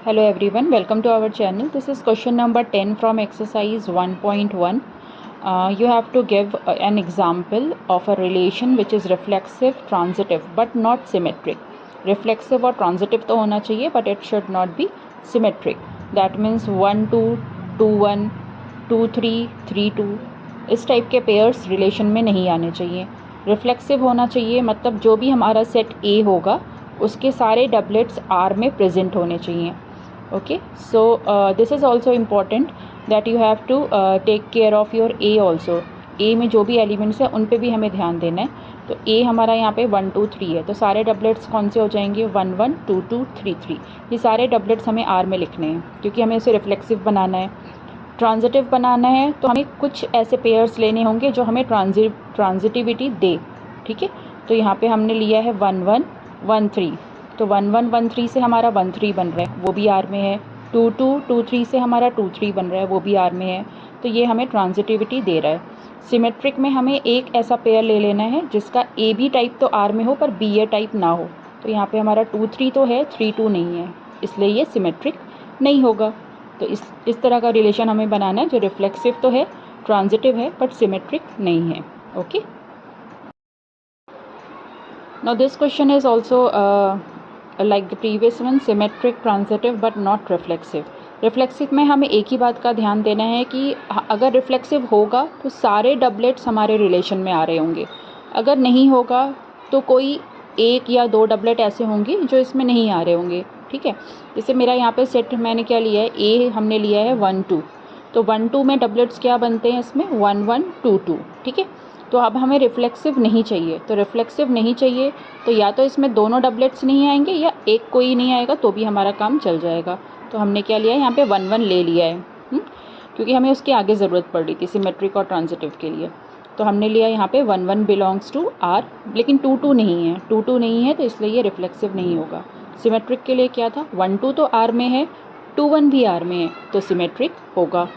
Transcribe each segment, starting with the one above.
Hello everyone, welcome to our channel. This is question number 10 from exercise 1.1. You have to give an example of a relation which is reflexive, transitive but not symmetric. Reflexive और transitive तो होना चाहिए but it should not be symmetric. That means 1 2 2 1 2 3 3 2 इस type के pairs relation में नहीं आने चाहिए. रिफ्लेक्सिव होना चाहिए मतलब जो भी हमारा सेट ए होगा उसके सारे डबलेट्स आर में प्रेजेंट होने चाहिए. Okay, so this is also important that you have to take care of your A also. A में जो भी एलिमेंट्स हैं उन पे भी हमें ध्यान देना है. तो A हमारा यहाँ पे 1 2 3 है तो सारे डबलेट्स कौन से हो जाएंगे 1 1 2 2 3 3. ये सारे डबलेट्स हमें R में लिखने हैं क्योंकि हमें इसे रिफ्लेक्सिव बनाना है. ट्रांजिटिव बनाना है तो हमें कुछ ऐसे पेयर्स लेने होंगे जो हमें ट्रांजिटिविटी दे. ठीक है, तो यहाँ पे हमने लिया है 1 1 1 3. तो 1 1 1 3 से हमारा 1 3 बन रहा है वो भी आर में है. 2 2 2 3 से हमारा 2 3 बन रहा है वो भी आर में है. तो ये हमें ट्रांजिटिविटी दे रहा है. सिमेट्रिक में हमें एक ऐसा पेयर ले लेना है जिसका ए बी टाइप तो आर में हो पर बी ए टाइप ना हो. तो यहाँ पे हमारा 2 3 तो है 3 2 नहीं है इसलिए ये सिमेट्रिक नहीं होगा. तो इस तरह का रिलेशन हमें बनाना है जो रिफ्लेक्सिव तो है, ट्रांजिटिव है बट सिमेट्रिक नहीं है. Okay, now this question is also like the previous one, symmetric, transitive but not reflexive. Reflexive में हमें एक ही बात का ध्यान देना है कि अगर रिफ्लेक्सिव होगा तो सारे डबलेट्स हमारे रिलेशन में आ रहे होंगे. अगर नहीं होगा तो कोई एक या दो डबलेट ऐसे होंगे जो इसमें नहीं आ रहे होंगे. ठीक है, जैसे मेरा यहाँ पे सेट मैंने क्या लिया है, ए हमने लिया है 1 2. तो 1 2 में डबलेट्स क्या बनते हैं इसमें 1 1 2 2. ठीक है, तो अब हमें रिफ्लेक्सिव नहीं चाहिए. तो रिफ्लेक्सिव नहीं चाहिए तो या तो इसमें दोनों डबलेट्स नहीं आएंगे या एक कोई नहीं आएगा तो भी हमारा काम चल जाएगा. तो हमने क्या लिया है यहाँ पे 1 1 ले लिया है क्योंकि हमें उसकी आगे ज़रूरत पड़ रही थी सिमेट्रिक और ट्रांजिटिव के लिए. तो हमने लिया यहाँ पे 1 1 बिलोंग्स टू आर. लेकिन 2 2 नहीं है, 2 2 नहीं है तो इसलिए ये रिफ्लेक्सिव नहीं होगा. सिमेट्रिक के लिए क्या था 1 2 तो आर में है, 2 1 भी आर में है तो सिमेट्रिक होगा.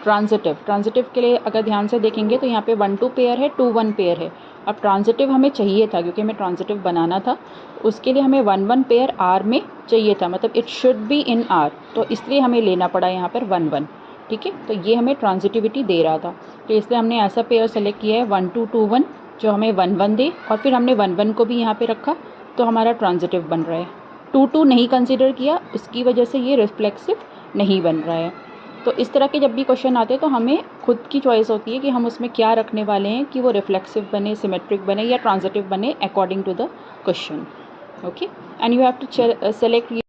ट्रांजिटिव के लिए अगर ध्यान से देखेंगे तो यहाँ पे 1 2 पेयर है, 2 1 पेयर है. अब ट्रांजिटिव हमें चाहिए था क्योंकि हमें ट्रांजिटिव बनाना था, उसके लिए हमें 1 1 पेयर आर में चाहिए था, मतलब it should be in are. तो इसलिए हमें लेना पड़ा यहाँ पर 1 1. ठीक है, तो ये हमें ट्रांजिटिविटी दे रहा था तो इसलिए हमने ऐसा पेयर सेलेक्ट किया है 1 2 2 1 जो हमें 1 1 दे और फिर हमने 1 1 को भी यहाँ पर रखा तो हमारा ट्रांजिटिव बन रहा है. 2 2 नहीं कंसिडर किया उसकी वजह से ये रिफ्लेक्सिव नहीं बन रहा है. तो इस तरह के जब भी क्वेश्चन आते हैं तो हमें खुद की चॉइस होती है कि हम उसमें क्या रखने वाले हैं कि वो रिफ्लेक्सिव बने, सिमेट्रिक बने या ट्रांजिटिव बने according to the question. Okay, and you have to select